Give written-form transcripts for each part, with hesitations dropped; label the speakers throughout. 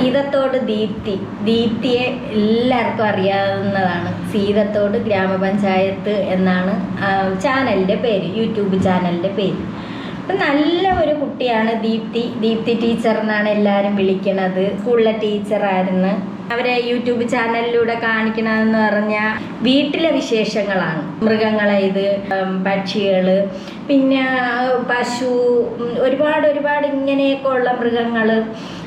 Speaker 1: സീതത്തോട് ദീപ്തിയെ എല്ലാവർക്കും അറിയാവുന്നതാണ്. സീതത്തോട് ഗ്രാമപഞ്ചായത്ത് എന്നാണ് ചാനലിൻ്റെ പേര്, യൂട്യൂബ് ചാനലിൻ്റെ പേര്. അപ്പം നല്ല ഒരു കുട്ടിയാണ് ദീപ്തി ടീച്ചർ എന്നാണ് എല്ലാവരും വിളിക്കണത്. സ്കൂളിലെ ടീച്ചറായിരുന്നു. അവരെ യൂട്യൂബ് ചാനലിലൂടെ കാണിക്കണമെന്ന് പറഞ്ഞാൽ വീട്ടിലെ വിശേഷങ്ങളാണ്. മൃഗങ്ങളെ, പക്ഷികൾ, പിന്നെ പശു, ഒരുപാട് ഇങ്ങനെയൊക്കെ ഉള്ള മൃഗങ്ങൾ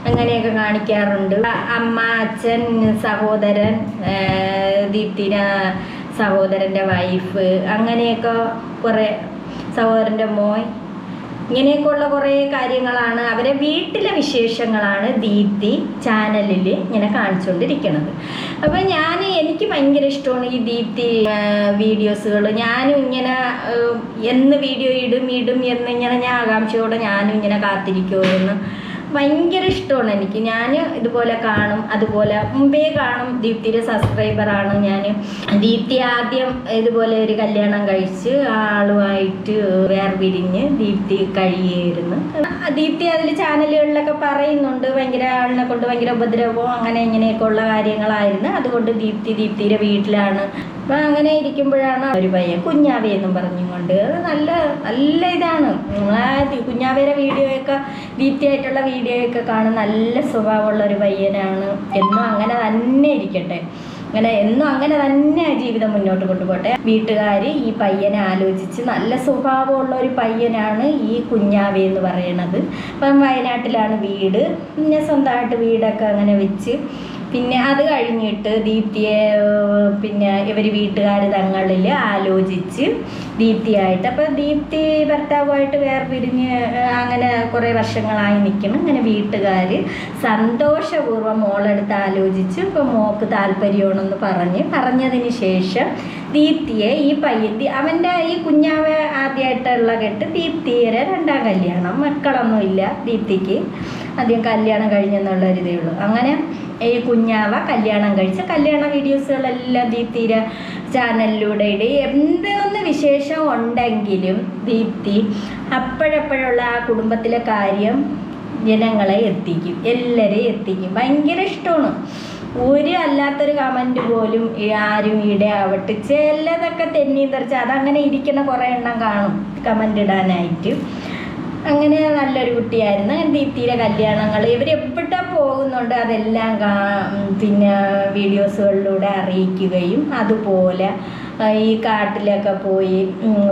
Speaker 1: അങ്ങനെയൊക്കെ കാണിക്കാറുണ്ട്. അമ്മ, അച്ഛൻ, സഹോദരൻ, ദീപ്തിയുടെ സഹോദരൻ്റെ വൈഫ്, അങ്ങനെയൊക്കെ കുറേ, സഹോദരൻ്റെ മോൻ, ഇങ്ങനെയൊക്കെയുള്ള കുറേ കാര്യങ്ങളാണ്, അവരെ വീട്ടിലെ വിശേഷങ്ങളാണ് ദീപ്തി ചാനലിൽ ഇങ്ങനെ കാണിച്ചുകൊണ്ടിരിക്കുന്നത്. അപ്പം എനിക്ക് ഭയങ്കര ഇഷ്ടമാണ് ഈ ദീപ്തി വീഡിയോസുകൾ. ഞാനും ഇങ്ങനെ എന്ന് വീഡിയോ ഇടും എന്നിങ്ങനെ ഞാൻ ആകാംക്ഷയോടെ ഞാനും ഇങ്ങനെ കാത്തിരിക്കുമെന്ന് ഭയങ്കര ഇഷ്ടമാണ് എനിക്ക്. ഞാൻ ഇതുപോലെ കാണും, അതുപോലെ മുമ്പേ കാണും. ദീപ്തിയുടെ സബ്സ്ക്രൈബറാണ് ഞാൻ. ദീപ്തി ആദ്യം ഇതുപോലെ ഒരു കല്യാണം കഴിച്ച് ആളുമായിട്ട് വേർപിരിഞ്ഞ് ദീപ്തി കഴിയായിരുന്നു. ദീപ്തി അതിൽ ചാനലുകളിലൊക്കെ പറയുന്നുണ്ട് ഭയങ്കര ആളിനെ കൊണ്ട് ഭയങ്കര ഉപദ്രവവും അങ്ങനെ ഇങ്ങനെയൊക്കെ ഉള്ള കാര്യങ്ങളായിരുന്നു. അതുകൊണ്ട് ദീപ്തിയുടെ വീട്ടിലാണ്. അപ്പം അങ്ങനെ ഇരിക്കുമ്പോഴാണ് ഒരു പയ്യൻ കുഞ്ഞാവേ എന്നും പറഞ്ഞുകൊണ്ട്, നല്ല ഇതാണ്. കുഞ്ഞാവേരെ വീഡിയോയൊക്കെ, ദീപ്തിയായിട്ടുള്ള വീഡിയോയൊക്കെ കാണും. നല്ല സ്വഭാവമുള്ള ഒരു പയ്യനാണ്. എന്നും അങ്ങനെ തന്നെ ഇരിക്കട്ടെ, എന്നും അങ്ങനെ തന്നെ ജീവിതം മുന്നോട്ട് കൊണ്ടുപോട്ടെ. വീട്ടുകാർ ഈ പയ്യനെ ആലോചിച്ച്, നല്ല സ്വഭാവമുള്ള ഒരു പയ്യനാണ് ഈ കുഞ്ഞാവേ എന്ന് പറയണത്. അപ്പം വയനാട്ടിലാണ് വീട്. പിന്നെ സ്വന്തമായിട്ട് വീടൊക്കെ അങ്ങനെ വെച്ച്, പിന്നെ അത് കഴിഞ്ഞിട്ട് ദീപ്തിയെ പിന്നെ ഇവർ വീട്ടുകാർ തങ്ങളിൽ ആലോചിച്ച് ദീപ്തിയായിട്ട്, അപ്പം ദീപ്തി ഭർത്താവുമായിട്ട് വേർപിരിഞ്ഞ് അങ്ങനെ കുറേ വർഷങ്ങളായി നിൽക്കണം. അങ്ങനെ വീട്ടുകാർ സന്തോഷപൂർവ്വം മോളെടുത്ത് ആലോചിച്ച് ഇപ്പം മോൾക്ക് താല്പര്യമാണെന്ന് പറഞ്ഞതിന് ശേഷം ദീപ്തിയെ ഈ പയ്യൻ, അവൻ്റെ ഈ കുഞ്ഞാവ ആദ്യമായിട്ടുള്ള കെട്ട്, ദീപ്തിയുടെ രണ്ടാം കല്യാണം. മക്കളൊന്നുമില്ല ദീപ്തിക്ക്, ആദ്യം കല്യാണം കഴിഞ്ഞെന്നുള്ളൊരിതേ ഉള്ളൂ. അങ്ങനെ ഈ കുഞ്ഞാവ കല്യാണം കഴിച്ച കല്യാണ വീഡിയോസുകളെല്ലാം ദീപ്തിയുടെ ചാനലിലൂടെ എന്തൊന്ന് വിശേഷം ഉണ്ടെങ്കിലും ദീപ്തി അപ്പോഴപ്പോഴുള്ള ആ കുടുംബത്തിലെ കാര്യം ജനങ്ങളെ എത്തിക്കും, എല്ലാവരെയും എത്തിക്കും. ഭയങ്കര ഇഷ്ടമാണ്. അല്ലാത്തൊരു കമൻറ്റ് പോലും ആരും ആവട്ടെ, ചിലതൊക്കെ തെന്നി തെറിച്ച് അതങ്ങനെ ഇരിക്കുന്ന കുറേ എണ്ണം കാണും കമൻ്റ് ഇടാനായിട്ട്. അങ്ങനെ നല്ലൊരു കുട്ടിയായിരുന്നു. ദീപ്തിയുടെ കല്യാണങ്ങൾ ഇവരെവിടെ പോകുന്നുണ്ട് അതെല്ലാം പിന്നെ വീഡിയോസുകളിലൂടെ അറിയിക്കുകയും, അതുപോലെ ഈ കാട്ടിലൊക്കെ പോയി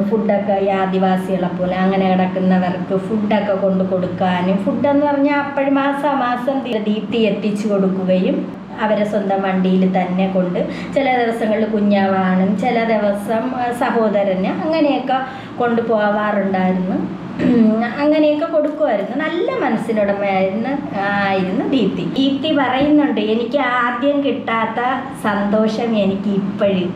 Speaker 1: ഫുഡൊക്കെ, ഈ ആദിവാസികളെ പോലെ അങ്ങനെ കിടക്കുന്നവർക്ക് ഫുഡൊക്കെ കൊണ്ട് കൊടുക്കാനും, ഫുഡെന്ന് പറഞ്ഞാൽ അപ്പോഴും മാസം ദീപ്തി എത്തിച്ചു കൊടുക്കുകയും, അവരെ സ്വന്തം വണ്ടിയിൽ തന്നെ കൊണ്ട്, ചില ദിവസങ്ങളിൽ കുഞ്ഞാവാനും ചില ദിവസം സഹോദരന് അങ്ങനെയൊക്കെ കൊണ്ടുപോവാറുണ്ടായിരുന്നു. അങ്ങനെയൊക്കെ കൊടുക്കുമായിരുന്നു. നല്ല മനസ്സിനുടമയായിരുന്നു ദീപ്തി പറയുന്നുണ്ട്, എനിക്ക് ആദ്യം കിട്ടാത്ത സന്തോഷം എനിക്ക് ഇപ്പോഴും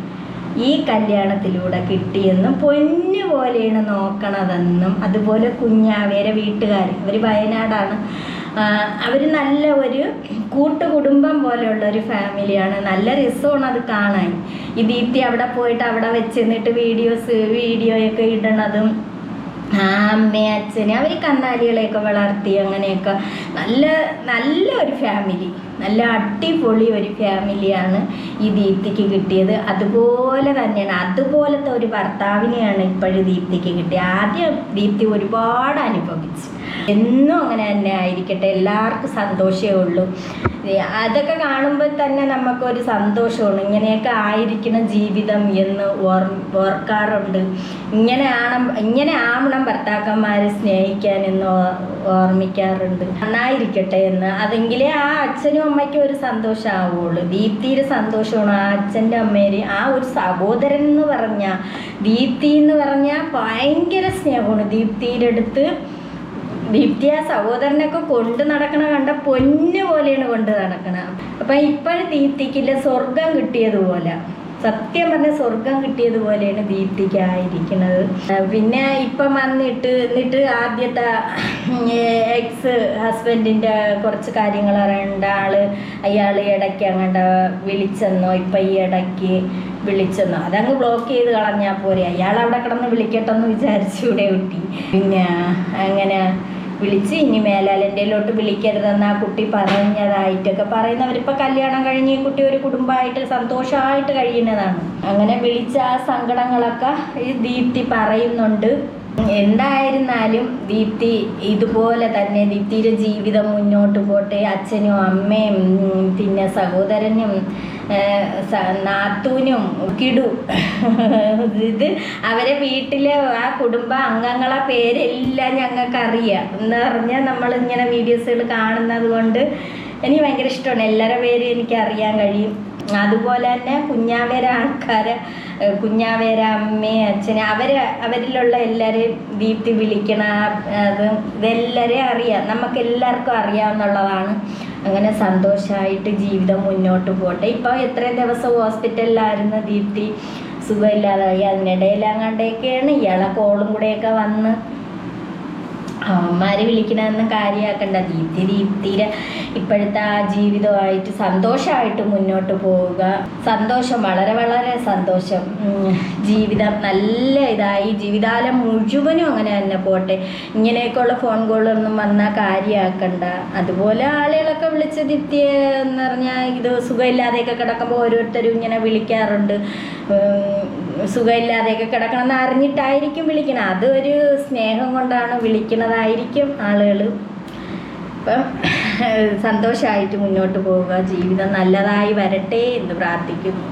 Speaker 1: ഈ കല്യാണത്തിലൂടെ കിട്ടിയെന്നും പൊന്നു പോലെയാണ് നോക്കണതെന്നും, അതുപോലെ കുഞ്ഞാവേരെ വീട്ടുകാർ, അവർ വയനാടാണ്, അവർ നല്ല ഒരു കൂട്ടുകുടുംബം പോലെയുള്ളൊരു ഫാമിലിയാണ്. നല്ല രസമാണ് അത് കാണാൻ. ഈ ദീപ്തി അവിടെ പോയിട്ട് അവിടെ വെച്ചിരുന്നിട്ട് വീഡിയോയൊക്കെ ഇടണതും, അമ്മയും അച്ഛനും അവർ കന്നാലികളെയൊക്കെ വളർത്തി അങ്ങനെയൊക്കെ നല്ല ഒരു ഫാമിലി, നല്ല അടിപൊളി ഒരു ഫാമിലിയാണ് ഈ ദീപ്തിക്ക് കിട്ടിയത്. അതുപോലെ തന്നെയാണ്, അതുപോലത്തെ ഒരു ഭർത്താവിനെയാണ് ഇപ്പോഴും ദീപ്തിക്ക് കിട്ടിയത്. ആദ്യം ദീപ്തി ഒരുപാട് അനുഭവിച്ചു. എന്നും അങ്ങനെ തന്നെ ആയിരിക്കട്ടെ, എല്ലാവർക്കും സന്തോഷമേ ഉള്ളൂ. അതൊക്കെ കാണുമ്പോൾ തന്നെ നമുക്കൊരു സന്തോഷമാണ്. ഇങ്ങനെയൊക്കെ ആയിരിക്കണം ജീവിതം എന്ന് ഓർക്കാറുണ്ട്. ഇങ്ങനെ ആവണം ഭർത്താക്കന്മാരെ സ്നേഹിക്കാനെന്ന് ഓർമ്മിക്കാറുണ്ട്. നന്നായിരിക്കട്ടെ എന്ന്. അതെങ്കിലേ ആ അച്ഛനും അമ്മയ്ക്കും ഒരു സന്തോഷമാവുള്ളൂ. ദീപ്തിയുടെ സന്തോഷമാണ് ആ അച്ഛൻ്റെ അമ്മേര്. ആ ഒരു സഹോദരൻ എന്ന് പറഞ്ഞാൽ, ദീപ്തി എന്ന് പറഞ്ഞാൽ ഭയങ്കര സ്നേഹമാണ് ദീപ്തിയുടെ അടുത്ത്. ദീപ്തി ആ സഹോദരനൊക്കെ കൊണ്ട് നടക്കണ കണ്ട പൊന്നു പോലെയാണ് കൊണ്ട് നടക്കണം. അപ്പം ഇപ്പോഴും ദീപ്തിക്കില്ല, സ്വർഗം കിട്ടിയതുപോലെ, സത്യം പറഞ്ഞ സ്വർഗം കിട്ടിയതുപോലെയാണ് ദീപ്തിക്ക് ആയിരിക്കുന്നത്. പിന്നെ ഇപ്പം എന്നിട്ട് ആദ്യത്തെ എക്സ് ഹസ്ബൻഡിൻ്റെ കുറച്ച് കാര്യങ്ങൾ അറിയേണ്ട അയാൾ ഇടയ്ക്ക് അങ്ങോട്ട് വിളിച്ചെന്നോ, ഇപ്പം ഈ ഇടയ്ക്ക് വിളിച്ചെന്നോ, അതങ്ങ് ബ്ലോക്ക് ചെയ്ത് കളഞ്ഞാൽ പോരെ, അയാൾ അവിടെ കിടന്ന് വിളിക്കട്ടെന്ന് വിചാരിച്ചൂടെ കുട്ടി. പിന്നെ അങ്ങനെ വിളിച്ച് ഇനി മേലാലെൻ്റെയിലോട്ട് വിളിക്കരുതെന്ന് ആ കുട്ടി പറഞ്ഞതായിട്ടൊക്കെ പറയുന്നവരിപ്പോൾ കല്യാണം കഴിഞ്ഞ് ഈ കുട്ടി ഒരു കുടുംബമായിട്ട് സന്തോഷമായിട്ട് കഴിയുന്നതാണ്. അങ്ങനെ വിളിച്ച ആ സങ്കടങ്ങളൊക്കെ ഈ ദീപ്തി പറയുന്നുണ്ട്. എന്തായിരുന്നാലും ദീപ്തി ഇതുപോലെ തന്നെ ദീപ്തിയുടെ ജീവിതം മുന്നോട്ട് പോട്ടെ. അച്ഛനും അമ്മയും പിന്നെ സഹോദരനും നാത്തൂനും കിടു ഇത് അവരെ വീട്ടിലെ ആ കുടുംബ അംഗങ്ങളെ പേരെല്ലാം ഞങ്ങൾക്കറിയാം എന്ന് പറഞ്ഞാൽ നമ്മളിങ്ങനെ വീഡിയോസുകൾ കാണുന്നത് കൊണ്ട് എനിക്ക് ഭയങ്കര ഇഷ്ടമാണ്. എല്ലാവരുടെ പേര് എനിക്ക് അറിയാൻ കഴിയും. അതുപോലെ തന്നെ കുഞ്ഞാവേര ആൾക്കാർ, കുഞ്ഞാവേര അമ്മയും അച്ഛനും അവരിലുള്ള എല്ലാവരെയും ദീപ്തി വിളിക്കണ അത് ഇതെല്ലാവരെയും അറിയാം, നമുക്ക് എല്ലാവർക്കും അറിയാവുന്നുള്ളതാണ്. അങ്ങനെ സന്തോഷമായിട്ട് ജീവിതം മുന്നോട്ട് പോട്ടെ. ഇപ്പോൾ എത്രയും ദിവസം ഹോസ്പിറ്റലിലായിരുന്നു ദീപ്തി, സുഖമില്ലാതായി. അതിനിടയിലങ്ങാണ്ടേക്കാണ് ഇയാളെ കോളും കൂടെയൊക്കെ വന്ന് അവന്മാർ വിളിക്കണമെന്ന് കാര്യമാക്കണ്ട. ദീപ്തിയുടെ ഇപ്പോഴത്തെ ആ ജീവിതമായിട്ട് സന്തോഷമായിട്ട് മുന്നോട്ട് പോവുക. സന്തോഷം, വളരെ വളരെ സന്തോഷം. ജീവിതം നല്ല ഇതായി ജീവിതകാലം മുഴുവനും അങ്ങനെ തന്നെ പോട്ടെ. ഇങ്ങനെയൊക്കെയുള്ള ഫോൺ കോളൊന്നും വന്നാൽ കാര്യമാക്കണ്ട. അതുപോലെ ആളുകളൊക്കെ വിളിച്ച് ദീപ്തിയെ എന്ന് പറഞ്ഞാൽ ഇത് സുഖമില്ലാതെയൊക്കെ കിടക്കുമ്പോൾ ഓരോരുത്തരും ഇങ്ങനെ വിളിക്കാറുണ്ട്. സുഖമില്ലാതെയൊക്കെ കിടക്കണമെന്ന് അറിഞ്ഞിട്ടായിരിക്കും വിളിക്കണം. അതൊരു സ്നേഹം കൊണ്ടാണ് വിളിക്കുന്നതായിരിക്കും ആളുകൾ. അപ്പം സന്തോഷമായിട്ട് മുന്നോട്ട് പോവുക. ജീവിതം നല്ലതായി വരട്ടെ എന്ന് പ്രാർത്ഥിക്കുന്നു.